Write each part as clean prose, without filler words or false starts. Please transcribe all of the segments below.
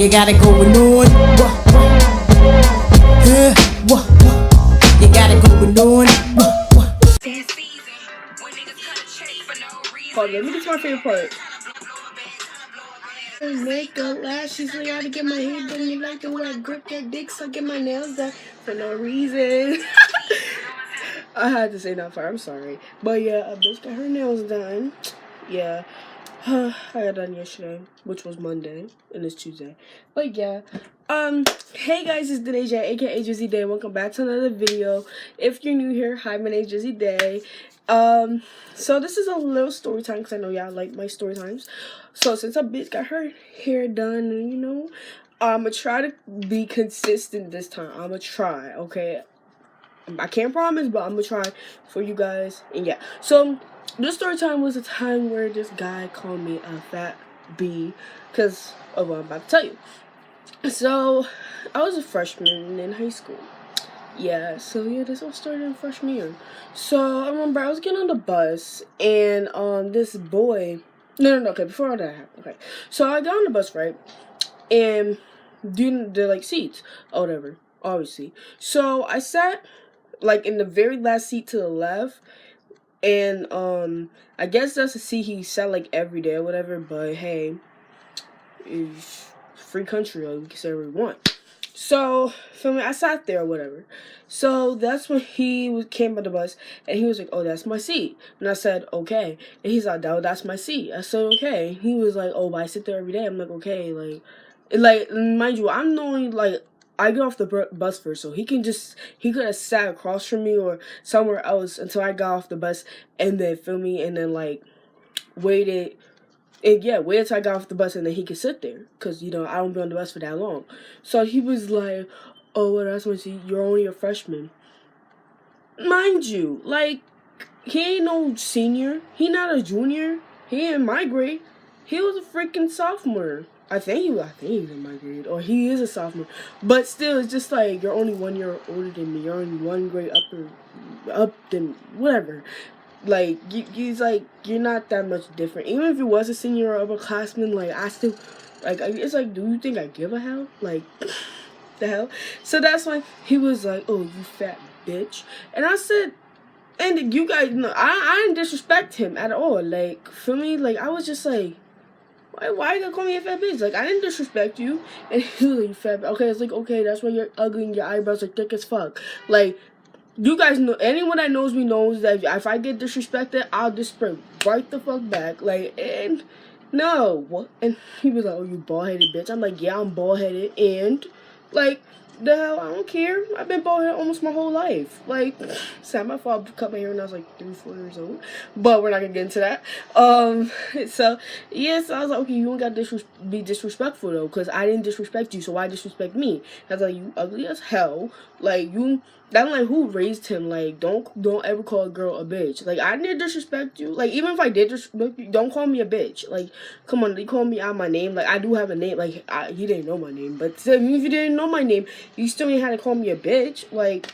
You got it going on. You got it going on. Hold on, let me get to my favorite part. Makeup, lashes, I gotta get my hair done. You like the way I grip that dick, so get my nails done for no reason. I had to say that part, I'm sorry. But yeah, a bitch got her nails done. Yeah. I got done yesterday, which was Monday, and it's Tuesday. But yeah. Hey guys, it's TCH, aka Drizzy Day. Welcome back to another video. If you're new here, hi, my name's Drizzy Day. So this is a little story time because I know y'all like my story times. So since a bitch got her hair done, you know, I'ma try to be consistent this time. I'ma try, okay? I can't promise, but I'm gonna try for you guys. And yeah, so this story time was a time where this guy called me a fat B because of what I'm about to tell you. So I was a freshman in high school. Yeah, so yeah, this all started in freshman year. So I remember I was getting on the bus and this boy, no, okay, before all that happened, okay. So I got on the bus, right, and they're like seats or whatever, obviously. So I sat like in the very last seat to the left, and I guess that's a seat he sat like every day or whatever, but hey, it's free country, we can say what we want. So feel me, I sat there or whatever. So that's when he came by the bus and he was like, oh, that's my seat. And I said, okay. And he's like, oh, that's my seat. I said, okay. He was like, oh, but I sit there every day. I'm like, okay, like mind you, I'm knowing like I get off the bus first, so he could have sat across from me or somewhere else until I got off the bus, and then feel me, and then like waited, and yeah, waited till I got off the bus, and then he could sit there, cause you know I don't be on the bus for that long. So he was like, "Oh, well, that's what you're only a freshman." Mind you, like he ain't no senior, he not a junior, he ain't in my grade, he was a freaking sophomore. I think he's in my grade, or he is a sophomore. But still, it's just like you're only 1 year older than me. You're only one grade up than whatever. Like he's like you're not that much different. Even if you was a senior or upperclassman, like I still, like it's like, do you think I give a hell? Like the hell? So that's why he was like, "Oh, you fat bitch," and I said. And you guys know, I didn't disrespect him at all. Like, feel me? Like, I was just like, why you gonna call me a fat bitch? Like, I didn't disrespect you. And he was like, you fat bitch. Okay, it's like, okay, that's why you're ugly and your eyebrows are thick as fuck. Like, you guys know, anyone that knows me knows that if I get disrespected, I'll disrespect right the fuck back. Like, and no. What? And he was like, oh, you bald-headed bitch. I'm like, yeah, I'm bald-headed. And, like, the hell, I don't care. I've been bald-headed almost my whole life. Like, it's not my fault. I cut my hair when I was like 3-4 years old. But we're not gonna get into that. So yes, I was like, okay, you don't gotta be disrespectful though, because I didn't disrespect you, so why disrespect me? I was like, you ugly as hell. Like you. That's like who raised him. Like don't ever call a girl a bitch. Like I didn't disrespect you. Like even if I did disrespect you, don't call me a bitch. Like come on, they call me out my name. Like I do have a name. Like he didn't know my name, but if you didn't know my name, you still ain't had to call me a bitch. Like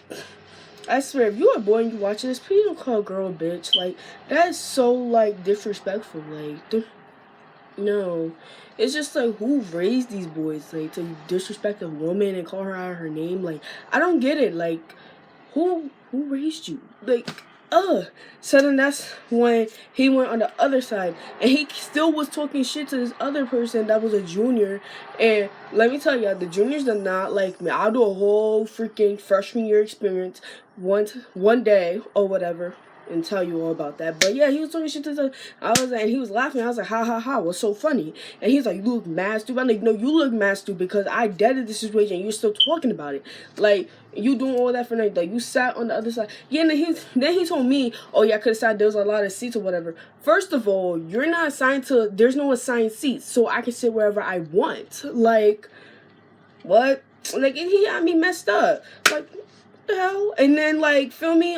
I swear, if you're a boy and you watching this, please don't call a girl a bitch. Like that is so like disrespectful. Like no. It's just like who raised these boys like to disrespect a woman and call her out of her name. Like I don't get it. Like who raised you? Like, So then that's when he went on the other side, and he still was talking shit to this other person that was a junior. And let me tell y'all, the juniors do not like me. I'll do a whole freaking freshman year experience one day or whatever and tell you all about that. But yeah, he was talking shit to the, and he was laughing. I was like, ha ha ha, what's so funny? And he's like, you look mad stupid. I'm like, no, you look mad stupid because I deaded the situation and you're still talking about it. Like, you doing all that for nothing. Like, you sat on the other side. Yeah, and then he told me, oh yeah, I could have sat, there was a lot of seats or whatever. First of all, you're not assigned to, there's no assigned seats, so I can sit wherever I want. Like, what? Like, and he had me messed up. Like, what the hell? And then, like, feel me,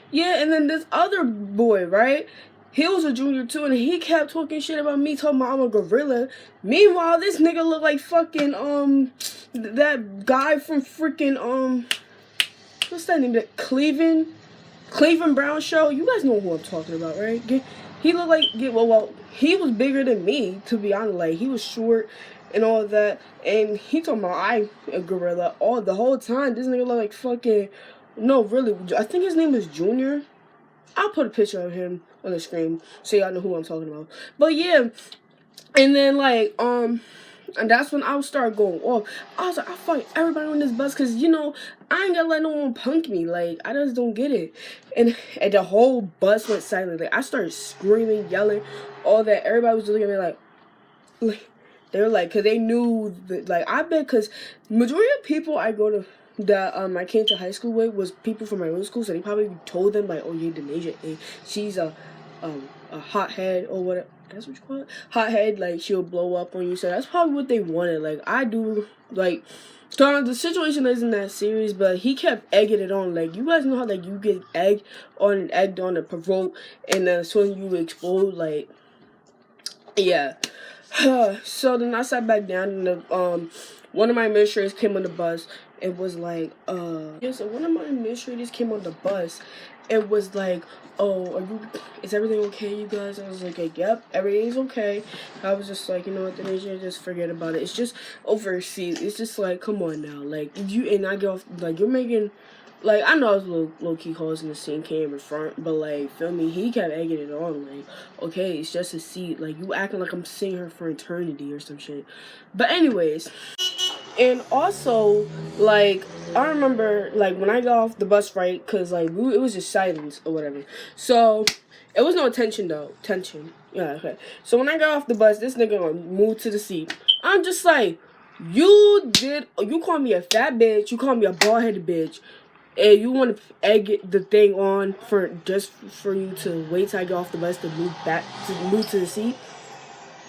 yeah, and then this other boy, right? He was a junior too, and he kept talking shit about me, talking about I'm a gorilla. Meanwhile, this nigga looked like fucking that guy from freaking what's that name? That Cleveland Brown show. You guys know who I'm talking about, right? He looked like well, he was bigger than me, to be honest. Like he was short, and all of that. And he told me I a gorilla all the whole time. This nigga look like fucking, no, really, I think his name is Junior. I'll put a picture of him on the screen so y'all know who I'm talking about. But yeah, and then like and that's when I started going off. I was like, I fuck everybody on this bus, cause you know I ain't gonna let no one punk me. Like I just don't get it. And the whole bus went silent. Like I started screaming, yelling, all that. Everybody was just looking at me like they were like, cause they knew that, like I bet, cause majority of people I go to that I came to high school with was people from my old school, so they probably told them like, oh yeah, Denasia, hey, she's a hothead or whatever. That's what you call it, hothead. Like she'll blow up on you. So that's probably what they wanted. Like I do, like. So the situation isn't that serious, but he kept egging it on. Like you guys know how like you get egged on to provoke, and then as soon as you explode, like yeah. So then I sat back down, and the one of my administrators came on the bus. It was like yeah. So one of my administrators came on the bus. It was like, oh, is everything okay, you guys? I was like, yep, everything's okay. I was just like, you know what, Denasia, just forget about it. It's just overseas. It's just like, come on now, like you and I get off, like you're making. Like, I know I was low-key causing the scene came in front, but, like, feel me, he kept egging it on, like, okay, it's just a seat, like, you acting like I'm seeing her for eternity or some shit. But anyways, and also, like, I remember, like, when I got off the bus, right, because, like, it was just silence or whatever, so, it was no tension, though, yeah, okay, so when I got off the bus, this nigga moved to the seat. I'm just like, you called me a fat bitch, you called me a bald-headed bitch, and you want to egg the thing on for you to wait till I get off the bus to move to the seat.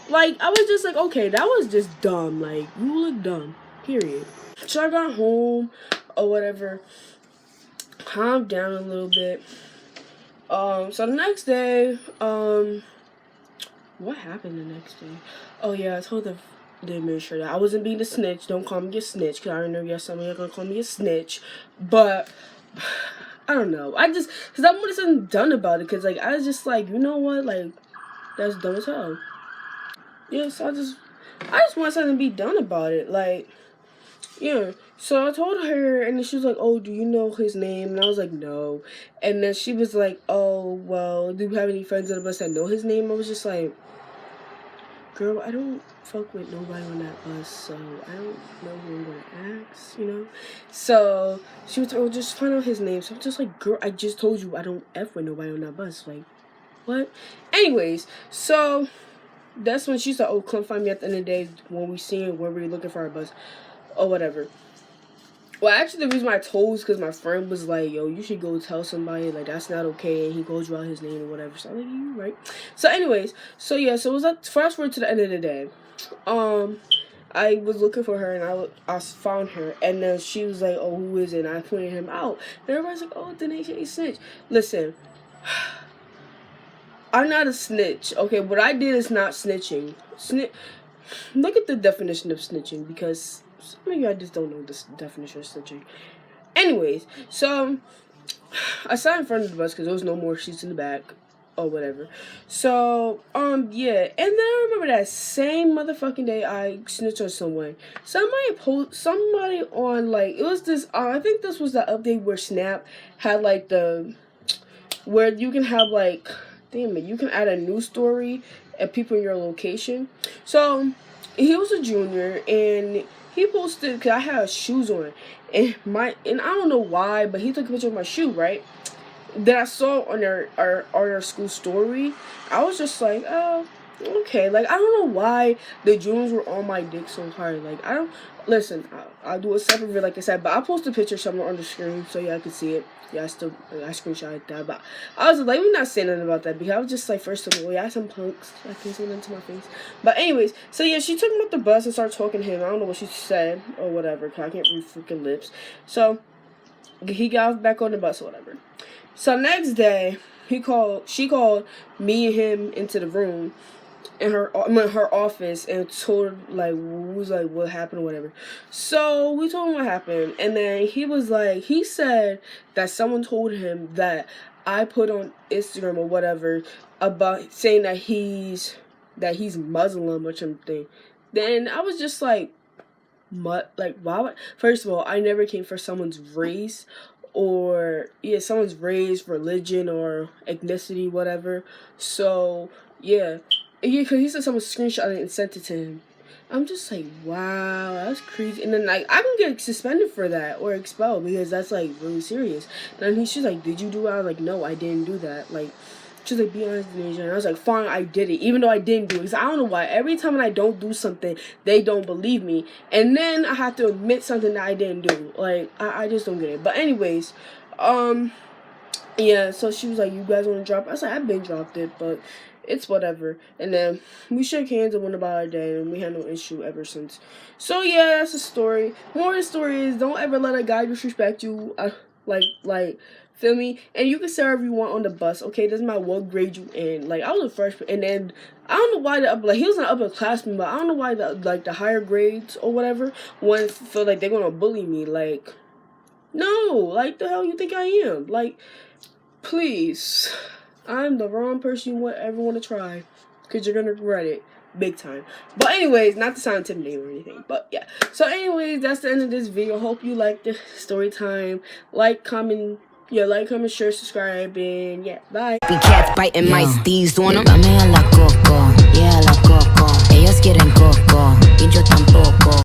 Like I was just like, okay, that was just dumb. Like you look dumb. Period. So I got home or whatever, calmed down a little bit. So the next day, what happened the next day? Oh yeah, I told the administrator I wasn't being a snitch. Don't call me a snitch, because I already know yes, some of you are gonna call me a snitch. But I don't know. Because I wanted something done about it. Because like I was just like, you know what, like that's dumb as hell. Yes, I just want something to be done about it. Like yeah. So I told her, and then she was like, oh, do you know his name? And I was like, no. And then she was like, oh, well, do you have any friends on the bus that know his name? I was just like, girl, I don't fuck with nobody on that bus, so I don't know who I'm gonna ask, you know? So she was like, oh, just find out his name. So I'm just like, girl, I just told you I don't F with nobody on that bus. Like, what? Anyways, so that's when she said, oh, come find me at the end of the day when we see it, when we're looking for our bus or whatever. Well, actually, the reason why I told was because my friend was like, yo, you should go tell somebody, like, that's not okay, and he goes you out his name or whatever. So I'm like, you right. So anyways, so yeah, so it was like, fast forward to the end of the day. I was looking for her, and I found her, and then she was like, oh, who is it? And I pointed him out. And everybody's like, oh, Denasia, he snitch. Listen, I'm not a snitch, okay? What I did is not snitching. Look at the definition of snitching, because some of you I just don't know the definition of snitching. Anyways, so I sat in front of the bus because there was no more seats in the back or whatever. So yeah, and then I remember that same motherfucking day I snitched on someone. Somebody on, like, it was this I think this was the update where Snap had like where you can have like, damn it, you can add a news story and people in your location. So he was a junior, and he posted, because I had shoes on, and I don't know why, but he took a picture of my shoe, right? That I saw on our school story. I was just like, oh, okay. Like, I don't know why the juniors were on my dick so hard. Like, I don't, listen, I'll do a separate video, like I said, but I'll post a picture somewhere on the screen so y'all can see it. Yeah, I screenshotted that, but I was like, we're not saying nothing about that, because I was just like, first of all, yeah, some punks, I can't say nothing to my face. But anyways, so yeah, she took him up the bus and started talking to him. I don't know what she said or whatever, because I can't read freaking lips. So he got back on the bus or whatever. So next day, she called me and him into the room in her office and told her, like, what happened or whatever. So we told him what happened, and then he said that someone told him that I put on Instagram or whatever about saying that he's Muslim or something. then I was just like, like, why would, first of all, I never came for someone's race or someone's race, religion, or ethnicity, whatever. So yeah, because he said someone screenshot it and sent it to him. I'm just like, wow, that's crazy. And then like I can get suspended for that or expelled because that's like really serious. And she's like, did you do it? I was like, no, I didn't do that. Like, she's like, be honest, Denasia. And I was like, fine, I did it, even though I didn't do it. Because I don't know why. Every time I don't do something, they don't believe me. And then I have to admit something that I didn't do. Like, I just don't get it. But anyways, yeah, so she was like, you guys want to drop it? I was like, I've been dropped it, but it's whatever. And then we shook hands and went about our day, and we had no issue ever since. So yeah, that's the story. More of the story is, don't ever let a guy disrespect you. Like, feel me? And you can say whatever you want on the bus, okay? Doesn't matter what grade you in. Like, I was a freshman, and then I don't know why he was an upperclassman, but I don't know why the higher grades or whatever ones feel like they're gonna bully me. Like, no, like the hell you think I am? Like, please, I'm the wrong person you ever want to try, because you're gonna regret it big time. But anyways, not to sound intimidating or anything, but yeah. So anyways, that's the end of this video. Hope you liked the story time. Like, comment, share, subscribe, and yeah, bye. We cats biting my steez on them. Dame a la coco, yeah, a la coco. Ellos quieren coco, y yo tampoco.